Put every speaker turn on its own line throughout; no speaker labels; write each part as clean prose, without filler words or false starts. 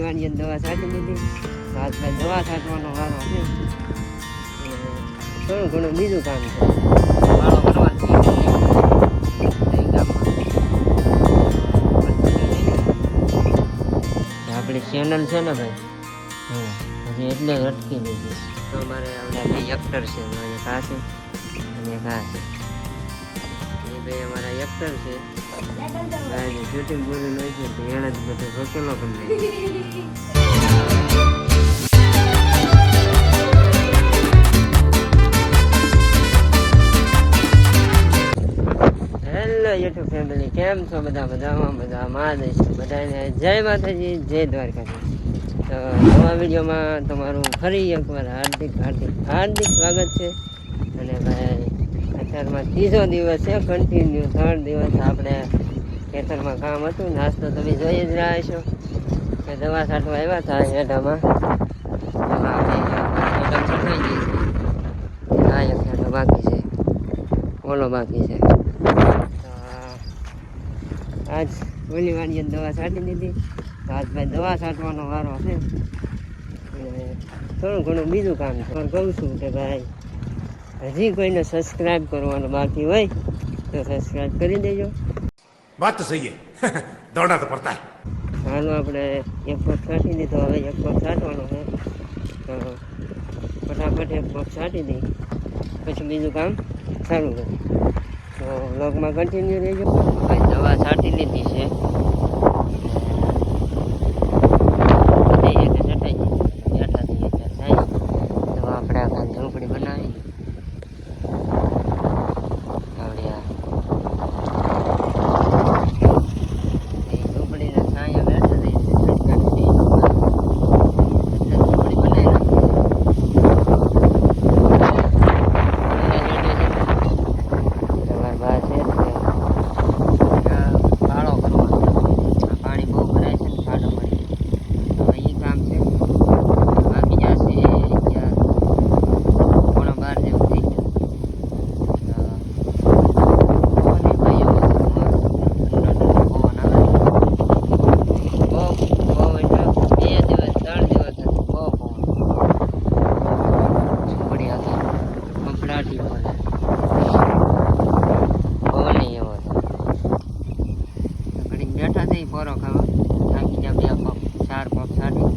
વાળી દવા છાંટી દીધી. હાથ ભાઈ દવા છાંટવાનો વારો છે. થોડું ઘણું બીજું કામ છે. વાળો કરવાની આપણી ચેનલ છે ને ભાઈ, હજી એટલે જ અટકી દીધી. તો મારે આપણા એક્ટર છે, એક આ છે અને એક આ છે. એ ભાઈ અમારા એક્ટર છે. ભાઈ શૂટિંગ પૂરી હોય છે તો એને જ બધો રોકેલો કરી દે. હેલો યુટ્યુબ ફેમિલી, કેમ છો બધા? મજામાં દઈશું બધાને. જય માતાજી, જય દ્વારકાજી. તો નવા વિડીયોમાં તમારું ફરી એકવાર હાર્દિક સ્વાગત છે. અને ભાઈ ખેતરમાં ત્રીજો દિવસ છે, કન્ટિન્યુ 3 દિવસ આપણે ખેતરમાં કામ હતું. નાસ્તો તમે જોઈ જ રહ્યા છો કે દવા છાંટવા આવ્યા હતા હેઠામાં. હા, એક હેઠો બાકી છે, ઓલો બાકી છે. આજ ઓલી વાળી દવા છાંટી દીધી. આજ ભાઈ દવા છાંટવાનો વારો છે. થોડું ઘણું બીજું કામ છે. પણ કહું છું કે ભાઈ હજી કોઈને સબસ્ક્રાઈબ કરવાનું બાકી હોય તો સબસ્ક્રાઈબ કરી દેજો.
વાત તો સહી હે, દોડના તો પડતા હે.
હાલો, આપણે એક પગ છાંટી દીધો, હવે એક પગ છાંટવાનો છે. તો ફટાફટ એક પગ છાંટી દઈ, પછી બીજું કામ ચાલુ કરીએ. તો વ્લોગમાં કન્ટિન્યુ રહેજો. ભાઈ દવા છાંટી લીધી છે. આપણે આખા ઝૂંપડી બનાવી ઝૂંપડીને છાંયા બેઠા દઈ ઝૂંપડી બનાવી નાખી. કાળો કરવાનો, પાણી બહુ ભરાય છે ને ખાડો પડી. હવે એ કામ છે. બાકી જશે 11:15 જેવું થઈ ગયું. બેઠા થઈ પોરો ખાવા, થાકી જા. 2 પગ 4 પગ છાડી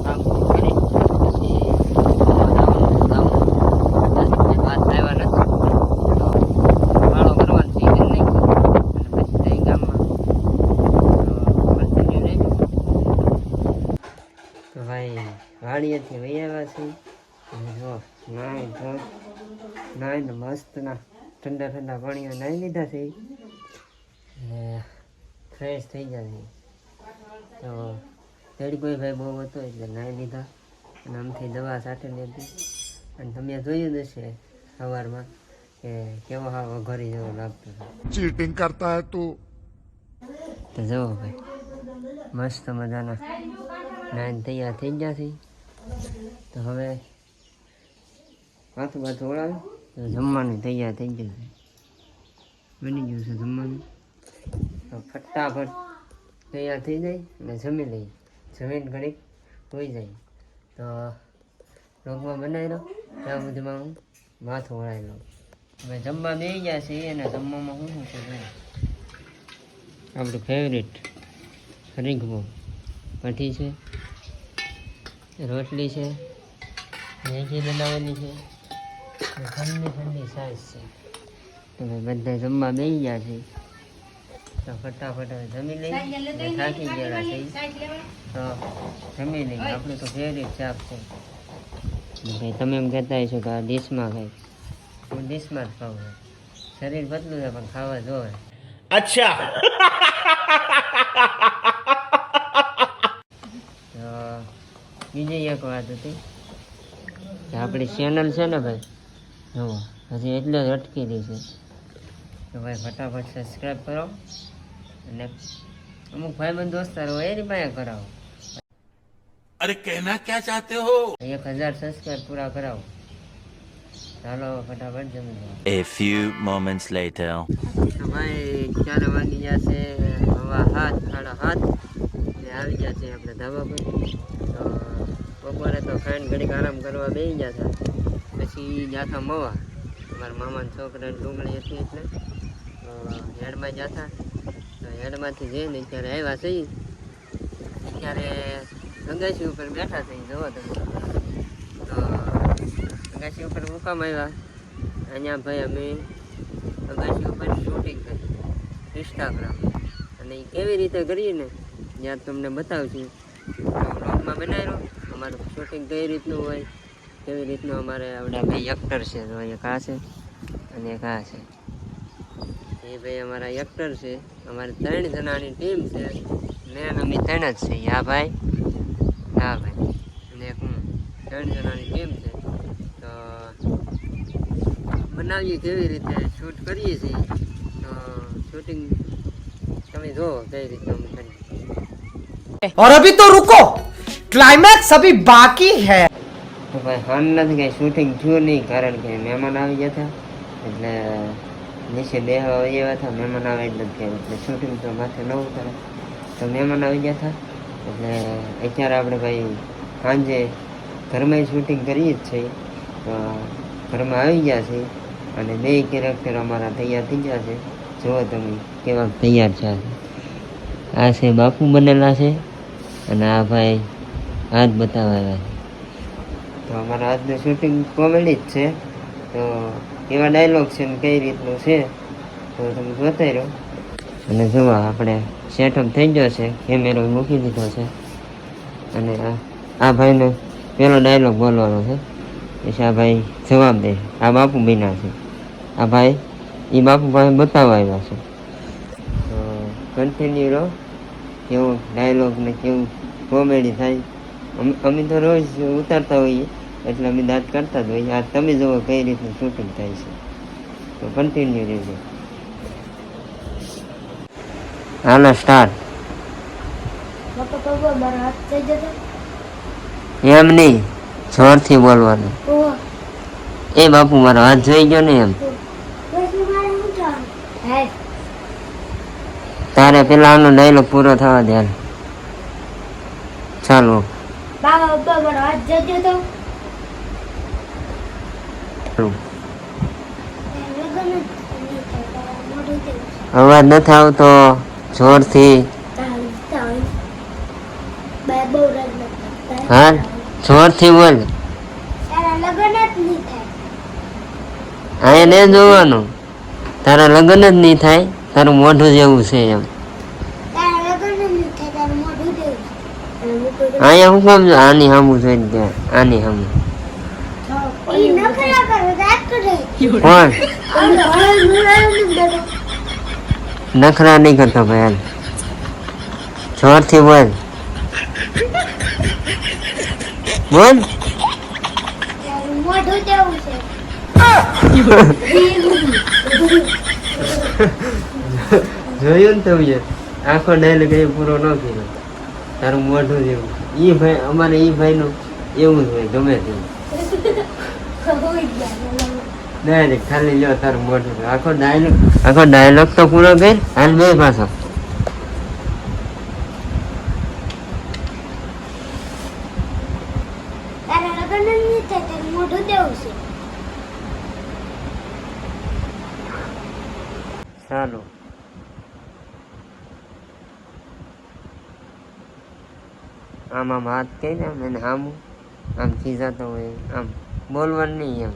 કામ કરી પછી વાત આવ્યા નથી. વાળો કરવાનું સીઝન નહીં અને પછી ત્યાં ગામમાં કન્ટિન્યુ રહી. તો ભાઈ વાડીએથી વહી આવ્યા છીએ. જો નાઈને મસ્ત ના ઠંડા પાણીમાં નાહી લીધા છે ને ફ્રેશ થઈ જશે. તો તડકોય ભાઈ બહુ હતો એટલે નાહી લીધા અને આમથી દવા છાંટી લીધી. અને તમે જોયું જ હશે સવારમાં કે કેવો હા વઘારી જેવો લાગતો હતો.
ચીટિંગ કરતા હે તું.
તો જુઓ ભાઈ, મસ્ત મજાના નાઈને તૈયાર થઈ ગયા છે. તો હવે માથું ઓળાવે તો જમવાનું તૈયાર થઈ ગયું છે, બની ગયું છે જમવાનું. તો ફટાફટ તૈયાર થઈ જાય અને જમી લઈએ. જમીન ઘડીક હોઈ જાય તો રોગમાં બનાવી લો, ત્યાં સુધીમાં હું માથું ઓળાવી લઉં. હવે જમવા બેસી ગયા છે. અને જમવામાં શું છે આપણું ફેવરેટ રીંગણો કઢી છે, રોટલી છે, મેગી બનાવેલી છે, ઠંડી સાઈઝ છે. તો બધા જમવા બેસી ગયા છે. તો ફટાફટ જમી લઈ. થાકી ગયેલા છે તો જમી લઈ. આપણું તો ફેવરેટ શાક છે ભાઈ. તમે એમ કહેતા હશો કે આ ડીશમાં ખાઈ, હું ડીશમાં જ ખાઉં. શરીર પતલું છે પણ ખાવા જોવે.
અચ્છા.
તો બીજી એક વાત હતી કે આપણી ચેનલ છે ને ભાઈ, જુઓ હજી એટલે જ અટકી રહી છે. તો ભાઈ ફટાફટ સબસ્ક્રાઈબ કરો અને અમુક ભાઈબંધ દોસ્તારો એની પાસે કરાવો.
અરે કહેના ક્યા ચાહતે હો?
1000 સબસ્ક્રાઈબ પૂરા કરાવો. ચાલો ફટાફટ જમી લો.
A few moments later.
તો ભાઈ 4 વાગી ગયા છે, હવા 7:30 ને આવી ગયા છે આપણે ધાબા પર. તો બપોરે તો ખાઈને ઘડીક આરામ કરવા બેસી ગયા હતા, પછી જાતા મવા અમારા મામાના છોકરાની ડુંગળી હતી એટલે તો હેડમાં જતા. તો હેડમાંથી જઈને અત્યારે આવ્યા છીએ, અત્યારે અગાસી ઉપર બેઠા થઈ જોવો તમે. તો અગાસી ઉપર મુકામ આવ્યા. અહીંયા ભાઈ અમે અગાસી ઉપર શૂટિંગ કરી ઇન્સ્ટાગ્રામ, અને એ કેવી રીતે કરીએ ને જ્યાં તમને બતાવશું. વ્લોગમાં બનાવ્યો અમારું શૂટિંગ કઈ રીતનું હોય, કેવી રીતનું અમારે આવડા ભાઈ એક્ટર છે. તો એક આ છે અને એક આ છે. એ ભાઈ અમારા એક્ટર છે. અમારી 3 જણાની ટીમ છે. મેન અમે 3 જ છીએ. આ ભાઈ, હા ભાઈ અને એક હું, 3 જણાની ટીમ છે. તો બનાવીએ કેવી રીતે શૂટ કરીએ છીએ. તો શૂટિંગ તમે જુઓ કઈ રીતે અમે કરીએ.
और अभी तो रुको, क्लाइमैक्स अभी बाकी है.
તો ભાઈ હાલ નથી કંઈ શૂટિંગ થયું નહીં, કારણ કે મહેમાન આવી ગયા હતા એટલે નીચે બેહવા આવ્યા હતા. મહેમાન આવે જ નથી થયા એટલે શૂટિંગ તો માથે ન ઉતારે. તો મહેમાન આવી ગયા હતા એટલે અત્યારે આપણે ભાઈ સાંજે ઘરમાં શૂટિંગ કરીએ જ છીએ. તો ઘરમાં આવી ગયા છે અને 2 કેરેક્ટર અમારા તૈયાર થઈ ગયા છે. જુઓ તમે કેવા તૈયાર છે. આ છે બાપુ બનેલા છે અને આ ભાઈ હાથ બતાવવા આવ્યા છે. તો અમારા આજનું શૂટિંગ કોમેડી જ છે. તો કેવા ડાયલોગ છે ને કઈ રીતનું છે તો તમે જોતા રહો. અને જુઓ આપણે સેટઅપ થઈ ગયો છે, કેમેરો મૂકી દીધો છે. અને આ ભાઈને પેલો ડાયલોગ બોલવાનો છે, પછી આ ભાઈ જવાબ દે. આ બાપુ બન્યા છે. આ ભાઈ એ બાપુ ભાઈ બતાવવા આવ્યા છે. તો કન્ટિન્યુ રહો, કેવું ડાયલોગ ને કેવું કોમેડી થાય. અમે તો રોજ ઉતારતા હોઈએ એટલે અમે દાંત કરતા જ હોઈએ. આ તમે જુઓ કઈ રીતનું શૂટિંગ થાય છે. તો કન્ટિન્યુ રહેજો. હાલો સ્ટાર્ટ. એમ નહીં, જોરથી બોલવાનું. એ બાપુ મારો હાથ જોઈ ગયો ને એમ. તારે પેલા આનો ડાયલોગ પૂરો થવા દે. ચાલો અવાજ નથી આવતો, જોરથી. હા જોરથી બોલ. અહીંયા ને જોવાનું, તારા લગ્ન જ નહીં થાય, તારું મોઢું જેવું છે એમ. અહીંયા હું કામ આની સામું જોઈને ગયા, આની સામું. કોણ નખરા નહીં કરતો ભાઈ. જોરથી બોલ બોલ. જોયું ને તમે, આખો ડાયલોગ એ પૂરો ન કર્યો. તારું મોઢું જેવું. ઈ ભાઈ અમારે ઈ ભાઈ નું એવું જ હોય ગમે તેવું. ડાયરેક્ટ ખાલી લ્યો તારું મોઢું. આખો ડાયલોગ તો પૂરો કર. હાલ બે પાછો. ચાલો આમ આમ હાથ કહી ને આમ એને આમ આમ ખીજાતો હોય, આમ બોલવાનું નહીં એમ.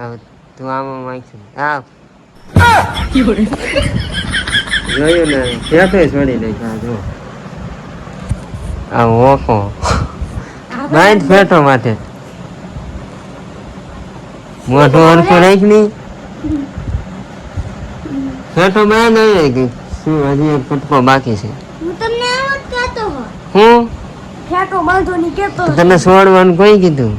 હવે તું આમ આમ વાંચી જોયું ને ફેટો છોડી નાખ્યા. જો આ ઓકો બાંધ ફેટો માથે. મોઢું હરખું રાખ ની. ફેટો બાંધ આવી ગઈ. શું હજી એક કટકો બાકી છે.
હું તમને આમ જ કહેતો હો.
હું
ફેટો બાંધો ની કહેતો.
તને છોડવાનું કોઈ કીધું?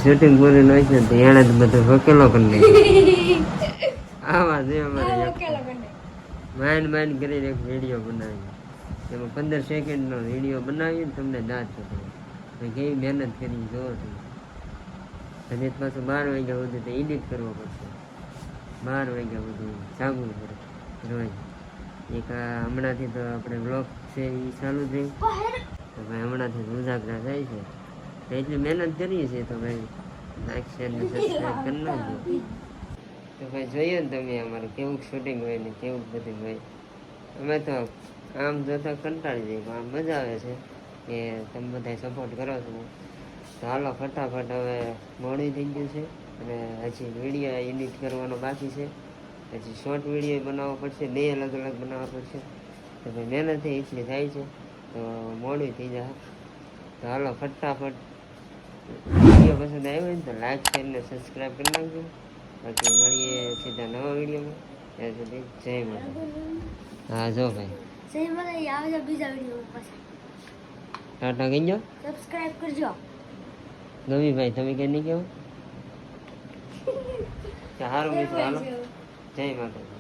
શૂટિંગ પૂરી ન છે તો એને જ બધું વકેલો કરી નાખ્યો. આવા છે અમારે માઇન્ડ કરીને એક વિડીયો બનાવી, એમાં 15 સેકન્ડનો વિડીયો બનાવીને તમને દાંત ચડાવ્યો. કેવી મહેનત કરી જોવો તમે. અને પાછું 12 વાગ્યા સુધી તો એડિટ કરવો પડશે. 12 વાગ્યા સુધી જાગવું પડે રોજ. એક હમણાંથી તો આપણે બ્લોગ છે એ ચાલુ થયું તો ભાઈ હમણાંથી ઉજાગરા થાય છે. તો એટલી મહેનત કરીએ છીએ તો ભાઈ લાઈક શેર ને સબસ્ક્રાઈબ કરી નાખજો. તો ભાઈ જોઈએ ને તમે અમારે કેવું શૂટિંગ હોય ને કેવું બધું હોય. અમે તો આમ જોતા કંટાળી જઈએ પણ આમ મજા આવે છે કે તમે બધા સપોર્ટ કરો છો. તો હાલો ફટાફટ હવે મોડું થઈ ગયું છે અને હજી વિડીયો એડિટ કરવાનો બાકી છે. પછી શોર્ટ વિડીયો બનાવવો પડશે, 2 અલગ અલગ બનાવવા પડશે. તો ભાઈ મહેનત એટલી થાય છે તો મોડું થઈ જાય. તો હાલો ફટાફટ વિડીયો પસંદ આવ્યો હોય ને તો લાઈક શેર ને સબસ્ક્રાઈબ કરી નાખજો. બાકી મળીએ સીધા નવા વિડીયોમાં. ત્યાં સુધી જય માતા. હા જો ભાઈ
સહી મને આવજો બીજા વિડીયો પાછા.
ટાટા કહી જાઓ.
સબસ્ક્રાઇબ કરજો.
ગમી ભાઈ તમે કે નહીં કેવું? સારું મિત્રો હાલો જય માતા.